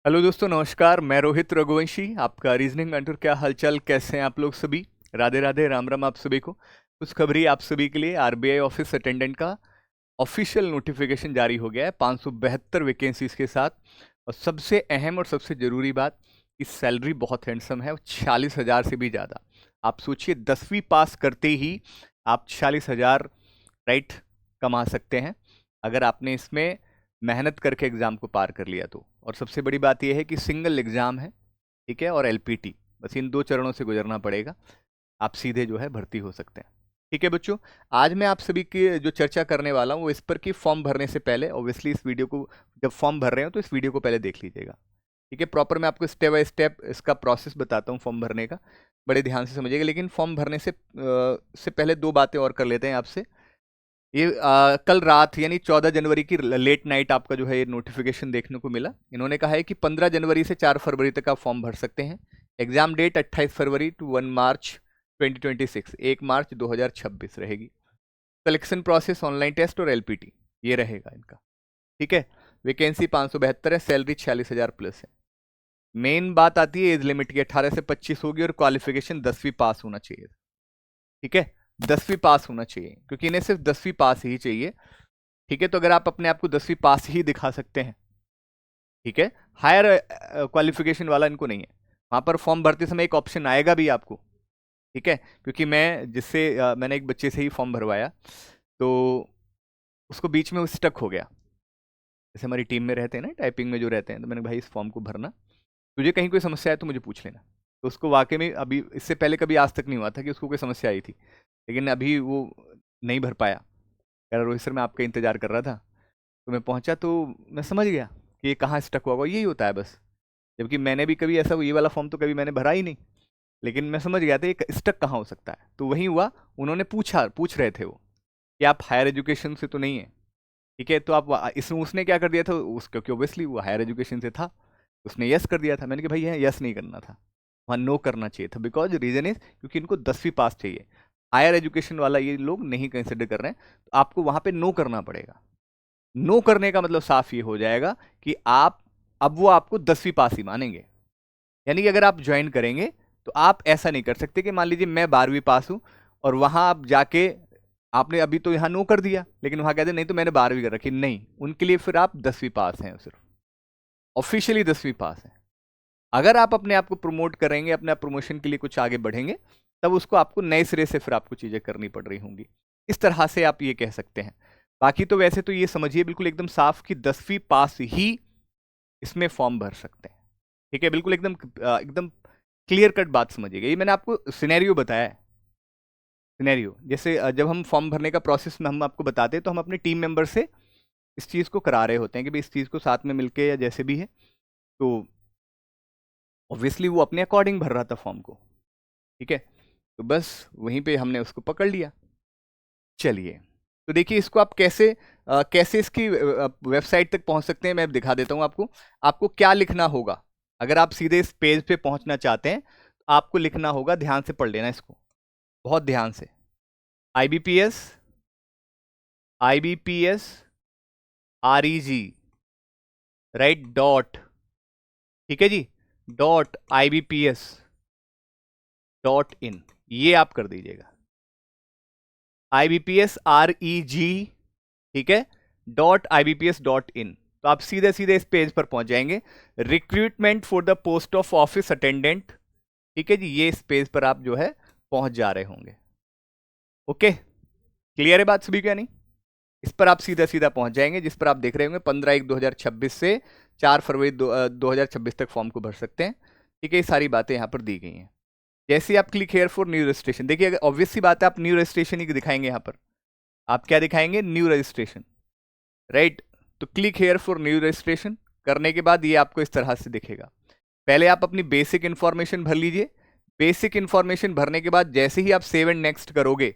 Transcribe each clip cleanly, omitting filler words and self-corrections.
Hello दोस्तों, नमस्कार। मैं रोहित रघुवंशी, आपका रीजनिंग मेंटर। क्या हालचाल, कैसे हैं आप लोग सभी? राधे राधे, राम राम आप सभी को। कुछ खबरी आप सभी के लिए। आरबीआई ऑफिस अटेंडेंट का ऑफिशियल नोटिफिकेशन जारी हो गया है 572 वैकेंसीज के साथ। और सबसे अहम और सबसे ज़रूरी बात कि सैलरी बहुत हैंडसम है, 46,000 से भी ज़्यादा। आप सोचिए, 10वीं पास करते ही आप 46,000 राइट कमा सकते हैं, अगर आपने इसमें मेहनत करके एग्ज़ाम को पार कर लिया तो। और सबसे बड़ी बात यह है कि सिंगल एग्ज़ाम है, ठीक है, और एलपीटी, बस इन 2 चरणों से गुजरना पड़ेगा। आप सीधे जो है भर्ती हो सकते हैं। ठीक है बच्चों, आज मैं आप सभी की जो चर्चा करने वाला हूँ वो इस पर कि फॉर्म भरने से पहले ऑब्वियसली इस वीडियो को, जब फॉर्म भर रहे हो तो इस वीडियो को पहले देख लीजिएगा। ठीक है, प्रॉपर मैं आपको स्टेप बाय स्टेप इसका प्रोसेस बताता हूँ फॉर्म भरने का, बड़े ध्यान से समझिएगा। लेकिन फॉर्म भरने से पहले 2 बातें और कर लेते हैं आपसे। ये कल रात यानी 14 जनवरी की लेट नाइट आपका जो है ये नोटिफिकेशन देखने को मिला। इन्होंने कहा है कि 15 जनवरी से 4 फरवरी तक आप फॉर्म भर सकते हैं। एग्जाम डेट 28 फरवरी टू 1 मार्च 2026, 1 मार्च 2026 रहेगी। सिलेक्शन प्रोसेस ऑनलाइन टेस्ट और एलपीटी ये रहेगा इनका। ठीक है, वैकेंसी 572 है, सैलरी 46,000 प्लस है। मेन बात आती है एज लिमिट की, 18 से 25 होगी और क्वालिफिकेशन 10वीं पास होना चाहिए। ठीक है, 10वीं पास होना चाहिए, क्योंकि इन्हें सिर्फ 10वीं पास ही चाहिए। ठीक है, तो अगर आप अपने आप को 10वीं पास ही दिखा सकते हैं, ठीक है, हायर क्वालिफिकेशन वाला इनको नहीं है। वहां पर फॉर्म भरते समय एक ऑप्शन आएगा भी आपको। ठीक है, क्योंकि मैंने एक बच्चे से ही फॉर्म भरवाया, तो उसको बीच में वो स्टक हो गया। जैसे हमारी टीम में रहते हैं ना, टाइपिंग में जो रहते हैं, तो मैंने भाई इस फॉर्म को भरना, तुझे कहीं कोई समस्या है तो मुझे पूछ लेना। तो उसको वाकई में अभी इससे पहले कभी आज तक नहीं हुआ था कि उसको कोई समस्या आई थी, लेकिन अभी वो नहीं भर पाया। कह रहा रोहित सर, मैं आपका इंतजार कर रहा था। तो मैं पहुंचा तो मैं समझ गया कि ये कहाँ स्टक हुआ होगा, यही होता है बस। जबकि मैंने भी कभी ऐसा ये वाला फॉर्म तो कभी मैंने भरा ही नहीं, लेकिन मैं समझ गया था ये स्टक कहाँ हो सकता है। तो वही हुआ, उन्होंने पूछ रहे थे वो कि आप हायर एजुकेशन से तो नहीं है। ठीक है, तो आप इसमें उसने क्या कर दिया था क्योंकि ऑब्वियसली वो हायर एजुकेशन से था, उसने यस कर दिया था। मैंने कहा भाई यहाँ यस नहीं करना था, वहाँ नो करना चाहिए था। बिकॉज रीजन इज क्योंकि इनको 10वीं पास चाहिए, हायर एजुकेशन वाला ये लोग नहीं कंसिडर कर रहे हैं, तो आपको वहाँ पे नो करना पड़ेगा। नो करने का मतलब साफ ये हो जाएगा कि आप, अब वो आपको 10वीं पास ही मानेंगे। यानी कि अगर आप ज्वाइन करेंगे तो आप ऐसा नहीं कर सकते कि मान लीजिए मैं 12वीं पास हूं और वहां आप जाके आपने अभी तो यहाँ नो कर दिया, लेकिन वहां कहते नहीं तो मैंने 12वीं कर रखी, नहीं, उनके लिए फिर आप 10वीं पास हैं, सिर्फ ऑफिशियली 10वीं पास हैं। अगर आप अपने आप को प्रमोट करेंगे, अपने प्रमोशन के लिए कुछ आगे बढ़ेंगे, तब उसको आपको नए सिरे से फिर आपको चीजें करनी पड़ रही होंगी। इस तरह से आप ये कह सकते हैं। बाकी तो वैसे तो ये समझिए बिल्कुल एकदम साफ कि 10वीं पास ही इसमें फॉर्म भर सकते हैं। ठीक है, बिल्कुल एकदम एकदम क्लियर कट बात समझिएगा। ये मैंने आपको सिनेरियो बताया है। सिनेरियो जैसे जब हम फॉर्म भरने का प्रोसेस में हम आपको बताते हैं, तो हम अपने टीम मेंबर से इस चीज़ को करा रहे होते हैं कि भाई इस चीज़ को साथ में मिलके या जैसे भी है। तो ऑब्वियसली वो अपने अकॉर्डिंग भर रहा था फॉर्म को। ठीक है, तो बस वहीं पे हमने उसको पकड़ लिया। चलिए, तो देखिए इसको आप कैसे इसकी वेबसाइट तक पहुंच सकते हैं, मैं दिखा देता हूं आपको। आपको क्या लिखना होगा अगर आप सीधे इस पेज पे पहुंचना चाहते हैं, तो आपको लिखना होगा, ध्यान से पढ़ लेना इसको, बहुत ध्यान से। IBPS, IBPS REG, right, dot, ठीक है जी, डॉट IBPS डॉट इन, ये आप कर दीजिएगा। IBPS REG, ठीक है, डॉट IBPS डॉट इन। तो आप सीधे सीधे इस पेज पर पहुंच जाएंगे। Recruitment for the post of office attendant, ठीक है जी, ये इस पेज पर आप जो है पहुंच जा रहे होंगे। ओके, क्लियर है बात सभी क्या नहीं? इस पर आप सीधा सीधा पहुंच जाएंगे, जिस पर आप देख रहे होंगे 15/1/2026 से 4 फरवरी 2026 तक फॉर्म को भर सकते हैं। ठीक है, ये सारी बातें यहाँ पर दी गई हैं। जैसे आप click here for new registration, देखिए अगर ऑब्वियस सी बात है, आप न्यू रजिस्ट्रेशन ही दिखाएंगे यहाँ पर। आप क्या दिखाएंगे? New registration, right. तो click here for new registration करने के बाद ये आपको इस तरह से दिखेगा। पहले आप अपनी बेसिक इंफॉर्मेशन भर लीजिए। बेसिक इंफॉर्मेशन भरने के बाद जैसे ही आप सेव एंड नेक्स्ट करोगे,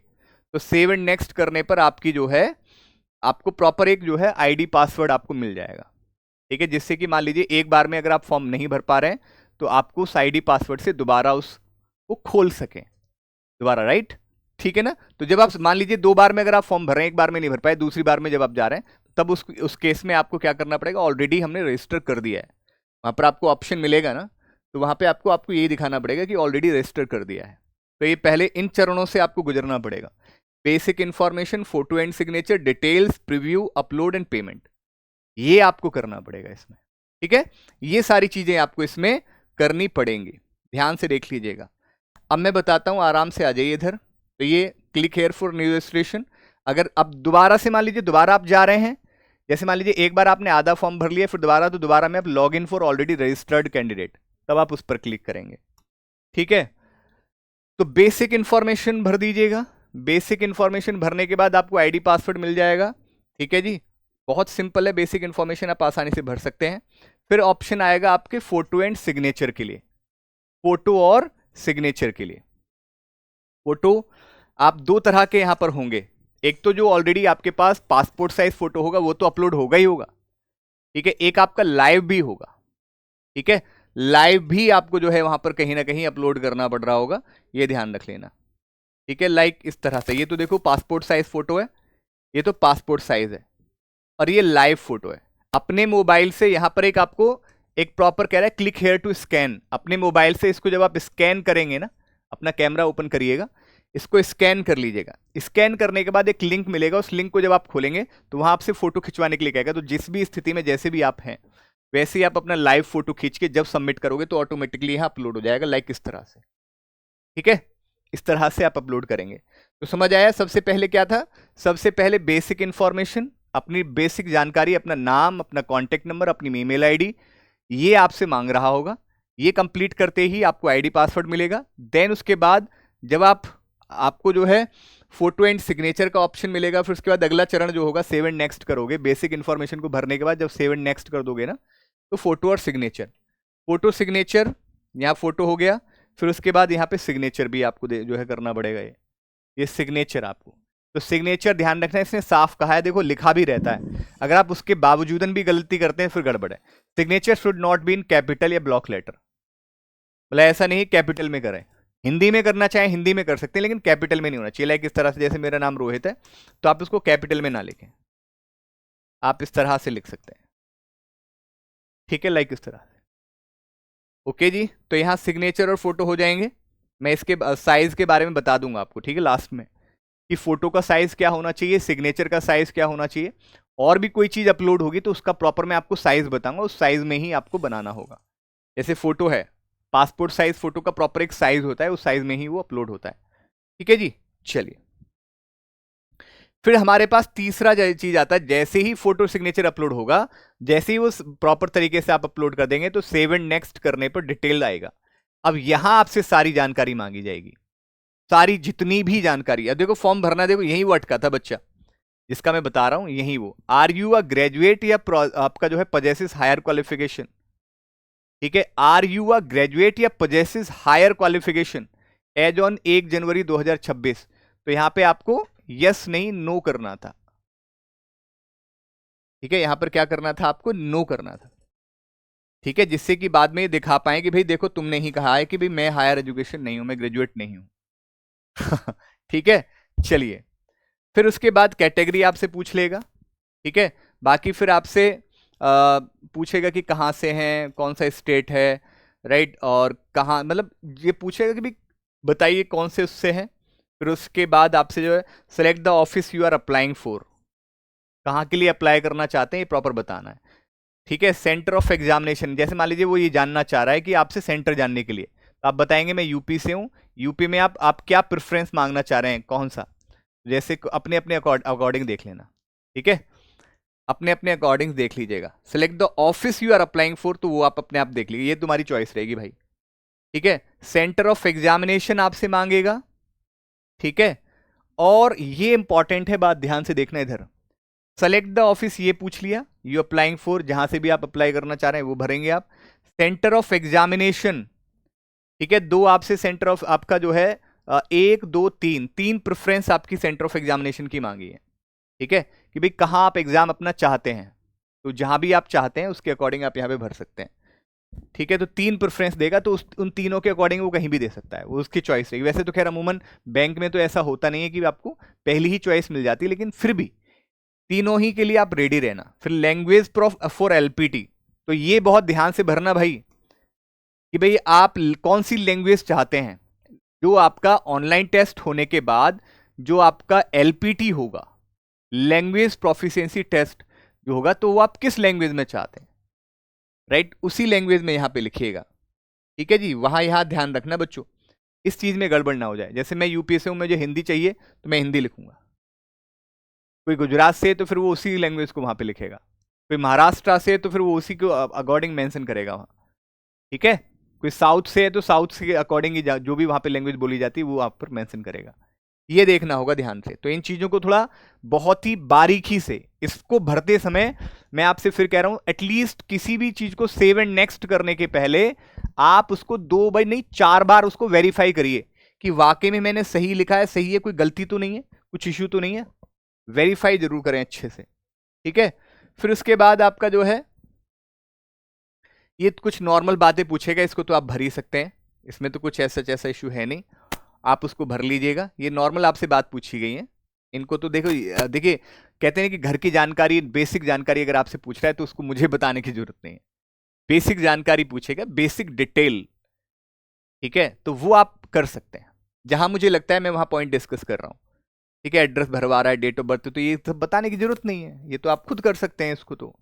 तो सेव एंड नेक्स्ट करने पर आपकी जो है, आपको प्रॉपर एक जो है आईडी पासवर्ड आपको मिल जाएगा। ठीक है, जिससे कि मान लीजिए एक बार में अगर आप फॉर्म नहीं भर पा रहे हैं, तो आपको उस आईडी पासवर्ड से दोबारा उसको खोल सकें दोबारा, राइट। ठीक है ना? तो जब आप मान लीजिए 2 बार में अगर आप फॉर्म भर रहे हैं, एक बार में नहीं भर पाए, दूसरी बार में जब आप जा रहे हैं, तब उस केस में आपको क्या करना पड़ेगा? ऑलरेडी हमने रजिस्टर कर दिया है, वहाँ पर आपको ऑप्शन मिलेगा ना, तो वहाँ पे आपको यही दिखाना पड़ेगा कि ऑलरेडी रजिस्टर कर दिया है। तो ये पहले इन चरणों से आपको गुजरना पड़ेगा। Basic information, photo and signature, details, preview, upload and payment, ये आपको करना पड़ेगा इसमें। ठीक है, ये सारी चीजें आपको इसमें करनी पड़ेंगी, ध्यान से देख लीजिएगा। अब मैं बताता हूं, आराम से आ जाइए इधर। तो ये click here for new registration. अगर अब दोबारा से मान लीजिए दोबारा आप जा रहे हैं, जैसे मान लीजिए एक बार आपने आधा फॉर्म भर लिया, फिर दोबारा, तो दोबारा में आप log in for already registered candidate, तब आप उस पर क्लिक करेंगे। ठीक है, तो बेसिक इंफॉर्मेशन भर दीजिएगा। बेसिक इंफॉर्मेशन भरने के बाद आपको आईडी पासवर्ड मिल जाएगा। ठीक है जी, बहुत सिंपल है, बेसिक इंफॉर्मेशन आप आसानी से भर सकते हैं। फिर ऑप्शन आएगा आपके फोटो एंड सिग्नेचर के लिए, फोटो और सिग्नेचर के लिए। फोटो आप दो तरह के यहां पर होंगे, एक तो जो ऑलरेडी आपके पास पासपोर्ट साइज फोटो होगा वो तो अपलोड होगा ही होगा। ठीक है, एक आपका लाइव भी होगा। ठीक है, लाइव भी आपको जो है वहां पर कहीं ना कहीं अपलोड करना पड़ रहा होगा, ये ध्यान रख लेना। ठीक है, लाइक इस तरह से, ये तो देखो पासपोर्ट साइज फोटो है, ये तो पासपोर्ट साइज है, और ये लाइव फोटो है। अपने मोबाइल से यहां पर एक आपको एक प्रॉपर कह रहा है क्लिक हेयर टू स्कैन, अपने मोबाइल से इसको जब आप स्कैन करेंगे ना, अपना कैमरा ओपन करिएगा, इसको स्कैन कर लीजिएगा। स्कैन करने के बाद एक लिंक मिलेगा, उस लिंक को जब आप खोलेंगे तो वहां आपसे फोटो खिंचवाने के लिए कहेगा। तो जिस भी स्थिति में जैसे भी आप हैं, वैसे ही आप अपना लाइव फोटो खींच के जब सबमिट करोगे तो ऑटोमेटिकली यहां अपलोड हो जाएगा, लाइक इस तरह से। ठीक है, इस तरह से आप अपलोड करेंगे। तो समझ आया, सबसे पहले क्या था, सबसे पहले बेसिक इंफॉर्मेशन, अपनी बेसिक जानकारी, अपना नाम, अपना कॉन्टेक्ट नंबर, अपनी ईमेल आईडी, ये आपसे मांग रहा होगा। ये कंप्लीट करते ही आपको आईडी पासवर्ड मिलेगा। देन उसके बाद जब आपको जो है फोटो एंड सिग्नेचर का ऑप्शन मिलेगा, फिर उसके बाद अगला चरण जो होगा सेव एंड नेक्स्ट करोगे। बेसिक इंफॉर्मेशन को भरने के बाद जब सेव एंड नेक्स्ट कर दोगे ना, तो फोटो और सिग्नेचर, फोटो सिग्नेचर, यहाँ फोटो हो गया, फिर उसके बाद यहाँ पे सिग्नेचर भी आपको जो है करना पड़ेगा। ये सिग्नेचर आपको, तो सिग्नेचर ध्यान रखना, इसने साफ कहा है, देखो लिखा भी रहता है, अगर आप उसके बावजूदन भी गलती करते हैं फिर गड़बड़ है। Signature should not be in capital या ब्लॉक लेटर, मतलब ऐसा नहीं कैपिटल में करें, हिंदी में करना चाहे हिंदी में कर सकते हैं, लेकिन कैपिटल में नहीं होना चाहिए। लाइक इस तरह से, जैसे मेरा नाम रोहित है तो आप उसको कैपिटल में ना लिखें, आप इस तरह से लिख सकते हैं। ठीक है, लाइक इस तरह से। ओके जी, तो यहाँ सिग्नेचर और फोटो हो जाएंगे। मैं इसके साइज के बारे में बता दूंगा आपको, ठीक है, लास्ट में, कि फोटो का साइज क्या होना चाहिए, सिग्नेचर का साइज क्या होना चाहिए, और भी कोई चीज अपलोड होगी तो उसका प्रॉपर मैं आपको साइज बताऊंगा, उस साइज में ही आपको बनाना होगा। जैसे फोटो है, पासपोर्ट साइज फोटो का प्रॉपर एक साइज होता है, उस साइज में ही वो अपलोड होता है। ठीक है जी, चलिए फिर हमारे पास तीसरा चीज आता है, जैसे ही फोटो सिग्नेचर अपलोड होगा, जैसे ही वो प्रॉपर तरीके से आप अपलोड कर देंगे तो सेव एंड नेक्स्ट करने पर डिटेल आएगा। अब यहां आपसे सारी जानकारी मांगी जाएगी, सारी जितनी भी जानकारी। अब देखो फॉर्म भरना, देखो यही वो अटका था बच्चा जिसका मैं बता रहा हूं, यही वो, आर यू अ ग्रेजुएट या आपका जो है पजेसिस हायर क्वालिफिकेशन। ठीक है, आर यू अ ग्रेजुएट या possesses higher qualification as on 1 January 2026, तो यहां पे आपको यस नहीं नो करना था। ठीक है, यहां पर क्या करना था, आपको नो करना था। ठीक है, जिससे कि बाद में दिखा पाए कि भाई देखो तुमने ही कहा है कि भाई मैं हायर एजुकेशन नहीं हूं, मैं ग्रेजुएट नहीं हूं। ठीक है, चलिए फिर उसके बाद कैटेगरी आपसे पूछ लेगा। ठीक है, बाकी फिर आपसे पूछेगा कि कहाँ से हैं, कौन सा स्टेट है, राइट, और कहाँ, मतलब ये पूछेगा कि भाई बताइए कौन से उससे हैं। फिर उसके बाद आपसे जो है select the office you are applying for, कहाँ के लिए अप्लाई करना चाहते हैं ये प्रॉपर बताना है। ठीक है, सेंटर ऑफ एग्जामिनेशन, जैसे मान लीजिए वो ये जानना चाह रहा है कि आपसे सेंटर जानने के लिए, तो आप बताएंगे मैं यूपी से हूँ, यूपी में आप क्या प्रेफरेंस मांगना चाह रहे हैं, कौन सा, जैसे अपने अपने अकॉर्डिंग देख लेना। ठीक है, अपने अपने अकॉर्डिंग देख लीजिएगा। Select the office you are applying for, तो वो आप अपने आप देख लीजिए, ये तुम्हारी चॉइस रहेगी भाई। ठीक है, सेंटर ऑफ एग्जामिनेशन आपसे मांगेगा। ठीक है, और ये इंपॉर्टेंट है बात, ध्यान से देखना इधर, सेलेक्ट द ऑफिस ये पूछ लिया, यू अप्लाइंग फॉर, जहां से भी आप अप्लाई करना चाह रहे हैं वो भरेंगे आप। सेंटर ऑफ एग्जामिनेशन, ठीक है, दो आपसे सेंटर ऑफ आपका जो है 1 2 3 3 प्रेफरेंस आपकी सेंटर ऑफ एग्जामिनेशन की मांगी है। ठीक है, कि भाई कहाँ आप एग्जाम अपना चाहते हैं, तो जहां भी आप चाहते हैं उसके अकॉर्डिंग आप यहाँ पे भर सकते हैं। ठीक है, तो 3 प्रेफरेंस देगा, तो उन तीनों के अकॉर्डिंग वो कहीं भी दे सकता है, वो उसकी चॉइस रहेगी। वैसे तो खैर अमूमन बैंक में तो ऐसा होता नहीं है कि आपको पहली ही चॉइस मिल जाती है, लेकिन फिर भी तीनों ही के लिए आप रेडी रहना। फिर लैंग्वेज फॉर एलपीटी, तो ये बहुत ध्यान से भरना भाई कि भाई आप कौन सी लैंग्वेज चाहते हैं। जो आपका ऑनलाइन टेस्ट होने के बाद जो आपका एलपीटी होगा, लैंग्वेज प्रोफिशिएंसी टेस्ट जो होगा, तो वो आप किस लैंग्वेज में चाहते हैं, राइट, उसी लैंग्वेज में यहां पे लिखिएगा। ठीक है जी, वहां यहां ध्यान रखना बच्चों, इस चीज में गड़बड़ ना हो जाए। जैसे मैं यूपी से हूं, मुझे हिंदी चाहिए तो मैं हिंदी लिखूंगा, कोई गुजरात से तो फिर वो उसी लैंग्वेज को वहां पे लिखेगा, कोई महाराष्ट्र से तो फिर वो उसी को अकॉर्डिंग मेंशन करेगा वहां। ठीक है, कोई साउथ से है तो साउथ से अकॉर्डिंग ही जो भी वहां पे लैंग्वेज बोली जाती है वो आप पर मेंशन करेगा। ये देखना होगा ध्यान से। तो इन चीजों को थोड़ा बहुत ही बारीकी से इसको भरते समय, मैं आपसे फिर कह रहा हूं, एटलीस्ट किसी भी चीज को सेव एंड नेक्स्ट करने के पहले आप उसको 2 बार नहीं 4 बार उसको वेरीफाई करिए कि वाकई में मैंने सही लिखा है, सही है, कोई गलती तो नहीं है, कुछ इश्यू तो नहीं है। वेरीफाई जरूर करें अच्छे से। ठीक है, फिर उसके बाद आपका जो है ये कुछ नॉर्मल बातें पूछेगा, इसको तो आप भर ही सकते हैं, इसमें तो कुछ ऐसा इश्यू है नहीं, आप उसको भर लीजिएगा। ये नॉर्मल आपसे बात पूछी गई है, इनको तो देखो, देखिए कहते हैं कि घर की जानकारी, बेसिक जानकारी अगर आपसे पूछ रहा है तो उसको मुझे बताने की जरूरत नहीं है, बेसिक जानकारी पूछेगा, बेसिक डिटेल। ठीक है, तो वो आप कर सकते हैं, जहां मुझे लगता है मैं वहां पॉइंट डिस्कस कर रहा हूं। ठीक है, एड्रेस भरवा रहा है, डेट ऑफ बर्थ, तो ये सब बताने की जरूरत नहीं है, ये तो आप खुद कर सकते हैं इसको तो।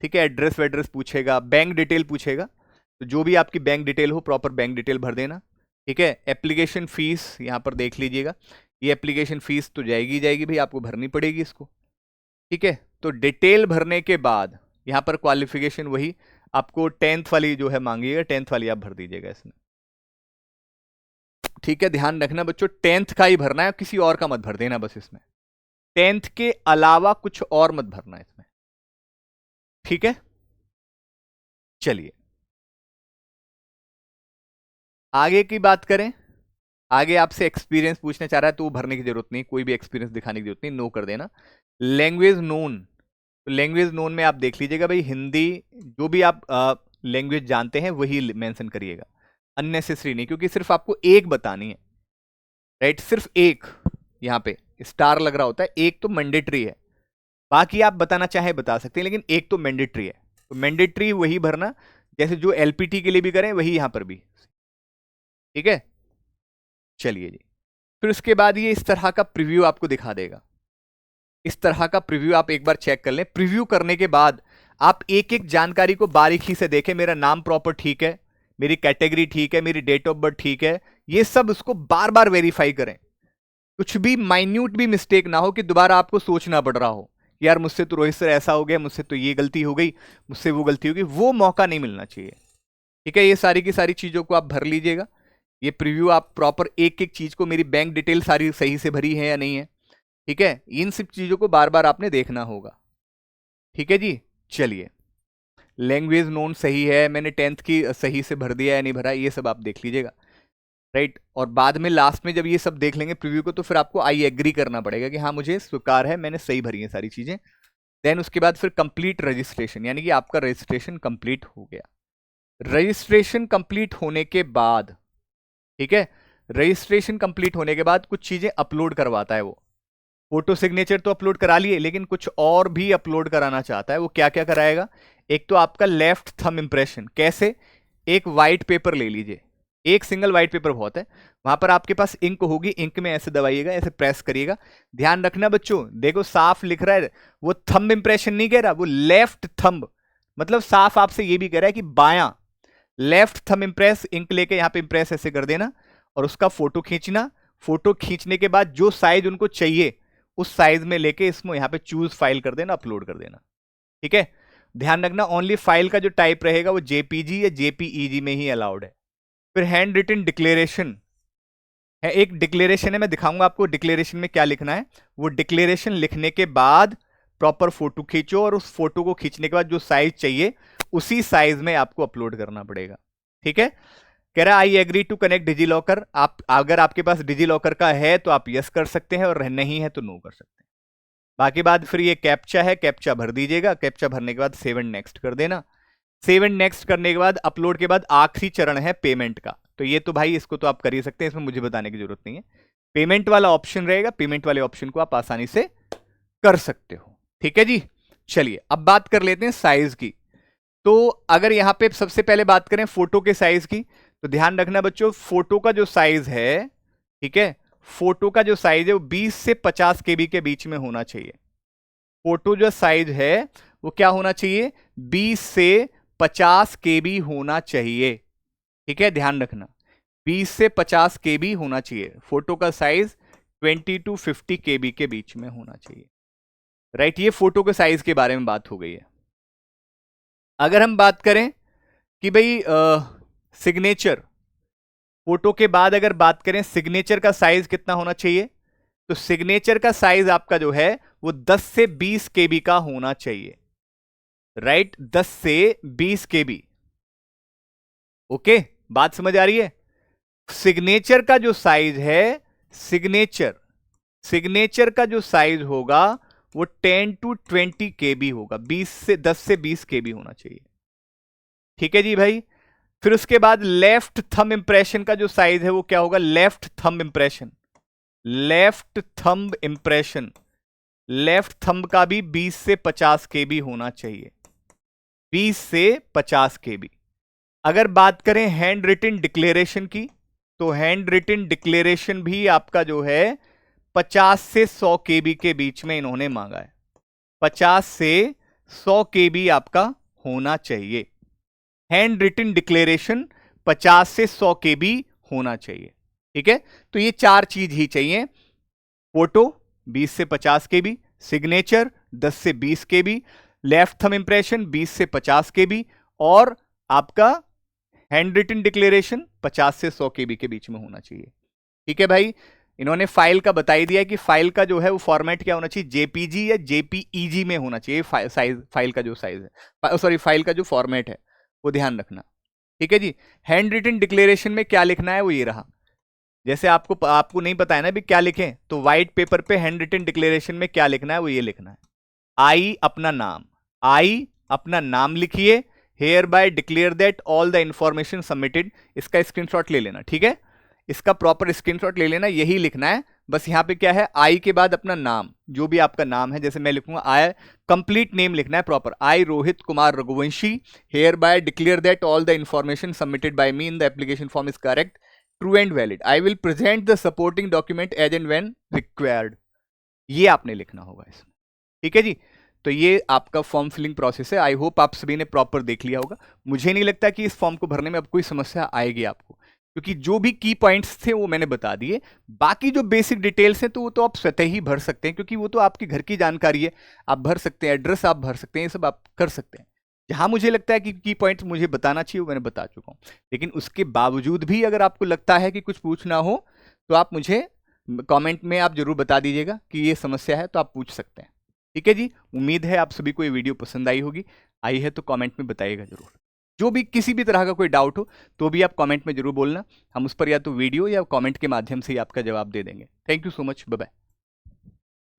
ठीक है, एड्रेस वेड्रेस पूछेगा, बैंक डिटेल पूछेगा, तो जो भी आपकी बैंक डिटेल हो प्रॉपर बैंक डिटेल भर देना। ठीक है, एप्लीकेशन फीस यहाँ पर देख लीजिएगा, ये एप्लीकेशन फीस तो जाएगी जाएगी भाई, आपको भरनी पड़ेगी इसको। ठीक है, तो डिटेल भरने के बाद यहाँ पर क्वालिफिकेशन वही आपको 10th वाली जो है मांगिएगा, 10th वाली आप भर दीजिएगा इसमें। ठीक है, ध्यान रखना बच्चों 10th का ही भरना है, किसी और का मत भर देना बस इसमें, 10th के अलावा कुछ और मत भरना इसमें। ठीक है, चलिए आगे की बात करें। आगे आपसे एक्सपीरियंस पूछना चाह रहा है तो वो भरने की जरूरत नहीं, कोई भी एक्सपीरियंस दिखाने की जरूरत नहीं, नो कर देना। लैंग्वेज नोन, तो लैंग्वेज नोन में आप देख लीजिएगा भाई, हिंदी जो भी आप लैंग्वेज जानते हैं वही मेंशन करिएगा, अननेसेसरी नहीं, क्योंकि सिर्फ आपको एक बतानी है, राइट, सिर्फ एक, यहाँ पे स्टार लग रहा होता है, एक तो मैंडेटरी है, बाकी आप बताना चाहे बता सकते हैं, लेकिन एक तो मैंडेटरी है, तो मैंडेटरी वही भरना, जैसे जो एलपीटी के लिए भी करें वही यहां पर भी। ठीक है, चलिए जी, फिर उसके बाद ये इस तरह का प्रीव्यू आपको दिखा देगा, इस तरह का प्रीव्यू आप एक बार चेक कर लें। प्रीव्यू करने के बाद आप एक एक जानकारी को बारीकी से देखें, मेरा नाम प्रॉपर ठीक है, मेरी कैटेगरी ठीक है, मेरी डेट ऑफ बर्थ ठीक है, ये सब उसको बार बार वेरीफाई करें, कुछ भी माइन्यूट भी मिस्टेक ना हो कि दोबारा आपको सोचना पड़ रहा हो यार मुझसे तो रोहित सर ऐसा हो गया, मुझसे तो ये गलती हो गई, मुझसे वो गलती हो गई, वो मौका नहीं मिलना चाहिए। ठीक है, ये सारी की सारी चीजों को आप भर लीजिएगा। ये प्रीव्यू आप प्रॉपर एक एक चीज को, मेरी बैंक डिटेल सारी सही से भरी है या नहीं है, ठीक है, इन सब चीजों को बार बार आपने देखना होगा। ठीक है जी, चलिए लैंग्वेज नोन सही है, मैंने 10th की सही से भर दिया या नहीं भरा, ये सब आप देख लीजिएगा, राइट। और बाद में लास्ट में जब ये सब देख लेंगे प्रीव्यू को, तो फिर आपको आई एग्री करना पड़ेगा कि हाँ मुझे स्वीकार है, मैंने सही भरी है सारी चीजें। देन उसके बाद फिर कंप्लीट रजिस्ट्रेशन, यानी कि आपका रजिस्ट्रेशन कंप्लीट हो गया। रजिस्ट्रेशन कंप्लीट होने के बाद, ठीक है, रजिस्ट्रेशन कंप्लीट होने के बाद कुछ चीजें अपलोड करवाता है वो, फोटो सिग्नेचर तो अपलोड करा लिए, लेकिन कुछ और भी अपलोड कराना चाहता है। वो क्या क्या कराएगा, एक तो आपका लेफ्ट थंब इंप्रेशन, कैसे, एक वाइट पेपर ले लीजिए, एक सिंगल वाइट पेपर बहुत है, वहां पर आपके पास इंक होगी, इंक में ऐसे दबाइएगा, ऐसे प्रेस करिएगा। ध्यान रखना बच्चों, देखो साफ लिख रहा है, वो थंब इंप्रेशन नहीं कह रहा, वो लेफ्ट थंब, मतलब साफ आपसे ये भी कह रहा है कि बायां लेफ्ट थंब इंप्रेस, इंक लेके यहां पे इंप्रेस ऐसे कर देना और उसका फोटो खींचना। फोटो खींचने के बाद जो साइज उनको चाहिए उस साइज में लेके इसमें यहां पे चूज फाइल कर देना, अपलोड कर देना। ठीक है, ध्यान रखना ओनली फाइल का जो टाइप रहेगा वो जेपीजी या जेपीईजी में ही अलाउड है। फिर हैंड रिटन डिक्लेरेशन है, एक डिक्लेरेशन है, मैं दिखाऊंगा आपको डिक्लेरेशन में क्या लिखना है। वो डिक्लेरेशन लिखने के बाद प्रॉपर फोटो खींचो और उस फोटो को खींचने के बाद जो साइज चाहिए उसी साइज में आपको अपलोड करना पड़ेगा। ठीक है, कह रहा है I agree to connect DigiLocker, आप अगर आपके पास डिजी लॉकर का है तो आप यस कर सकते हैं और नहीं है तो नो कर सकते हैं। बाकी बात फिर ये कैप्चा है, कैप्चा भर दीजिएगा, कैप्चा भरने के बाद सेव एंड नेक्स्ट कर देना। सेव एंड नेक्स्ट करने के बाद अपलोड के बाद आखिरी चरण है पेमेंट का, तो ये तो भाई इसको तो आप कर ही सकते हैं, इसमें मुझे बताने की जरूरत नहीं है। पेमेंट वाला ऑप्शन रहेगा, पेमेंट वाले ऑप्शन को आप आसानी से कर सकते हो। ठीक है जी, चलिए अब बात कर लेते हैं साइज की। तो अगर यहाँ पे सबसे पहले बात करें फोटो के साइज की, तो ध्यान रखना बच्चों, फोटो का जो साइज है, ठीक है, फोटो का जो साइज है वो 20 से 50 केबी के बीच में होना चाहिए। फोटो जो साइज है वो क्या होना चाहिए, 20 से 50 केबी होना चाहिए, ठीक है, ध्यान रखना 20 से 50 केबी होना चाहिए। फोटो का साइज 20 टू 50 केबी के बीच में होना चाहिए, राइट। ये फोटो के साइज के बारे में बात हो गई है। अगर हम बात करें कि भाई सिग्नेचर, फोटो के बाद अगर बात करें सिग्नेचर का साइज कितना होना चाहिए, तो सिग्नेचर का साइज आपका जो है वो 10 से 20 केबी का होना चाहिए, राइट, 10 से 20 केबी। ओके, बात समझ आ रही है। सिग्नेचर का जो साइज है, सिग्नेचर का जो साइज होगा वो 10 टू 20 केबी होगा, 10 से 20 केबी होना चाहिए, ठीक है जी भाई। फिर उसके बाद लेफ्ट थंब इंप्रेशन का जो साइज है वो क्या होगा, left thumb impression, left thumb का भी 20 से 50 केबी होना चाहिए, 20 से 50 केबी। अगर बात करें हैंड रिटन डिक्लेरेशन की, तो हैंड रिटन डिक्लेरेशन भी आपका जो है 50 से 100 केबी के बीच में इन्होंने मांगा है, 50 से 100 केबी आपका होना चाहिए। हैंड रिटन डिक्लेरेशन 50 से 100 केबी होना चाहिए, ठीक है। तो ये चार चीज ही चाहिए, फोटो 20 से 50 केबी, सिग्नेचर 10 से 20 केबी, लेफ्ट थंब इंप्रेशन 20 से 50 केबी, और आपका हैंड रिटन डिक्लेरेशन 50 से 100 केबी के बीच में होना चाहिए, ठीक है भाई। इन्होंने फाइल का बता ही दिया कि फाइल का जो है वो फॉर्मेट क्या होना चाहिए, जेपीजी या जेपीईजी में होना चाहिए, फाइल का जो साइज है, सॉरी फाइल का जो फॉर्मेट है वो ध्यान रखना, ठीक है जी। हैंड रिटन डिक्लेरेशन में क्या लिखना है वो ये रहा, जैसे आपको नहीं पता है ना भी क्या लिखें, तो व्हाइट पेपर पे हैंड रिटन डिक्लेरेशन में क्या लिखना है वो ये लिखना है, आई अपना नाम लिखिए, hereby declare that all the information submitted, इसका स्क्रीनशॉट ले लेना, ठीक है, इसका प्रॉपर स्क्रीनशॉट ले लेना, यही लिखना है बस। यहां पे क्या है, आई के बाद अपना नाम, जो भी आपका नाम है, जैसे मैं लिखूंगा आई, कंप्लीट नेम लिखना है proper, I Rohit Kumar Raghuvanshi, hereby declare that all the information submitted by me in the application form is correct, true and valid, I will present the supporting document as and when required, ये आपने लिखना होगा इसमें, ठीक है जी। तो ये आपका फॉर्म फिलिंग प्रोसेस है। आई होप आप सभी ने प्रॉपर देख लिया होगा। मुझे नहीं लगता कि इस फॉर्म को भरने में अब कोई समस्या आएगी आपको, क्योंकि जो भी की पॉइंट्स थे वो मैंने बता दिए। बाकी जो बेसिक डिटेल्स हैं तो वो तो आप स्वतः ही भर सकते हैं, क्योंकि वो तो आपके घर की जानकारी है, आप भर सकते हैं, एड्रेस आप भर सकते हैं, ये सब आप कर सकते हैं। जहां मुझे लगता है कि की पॉइंट्स मुझे बताना चाहिए वो मैंने बता चुका हूं, लेकिन उसके बावजूद भी अगर आपको लगता है कि कुछ पूछना हो तो आप मुझे कमेंट में आप जरूर बता दीजिएगा कि ये समस्या है, तो आप पूछ सकते हैं, ठीक है जी। उम्मीद है आप सभी को ये वीडियो पसंद आई होगी, आई है तो कमेंट में बताइएगा जरूर। जो भी किसी भी तरह का कोई डाउट हो तो भी आप कमेंट में जरूर बोलना, हम उस पर या तो वीडियो या कमेंट के माध्यम से ही आपका जवाब दे देंगे। Thank you so much, bye bye.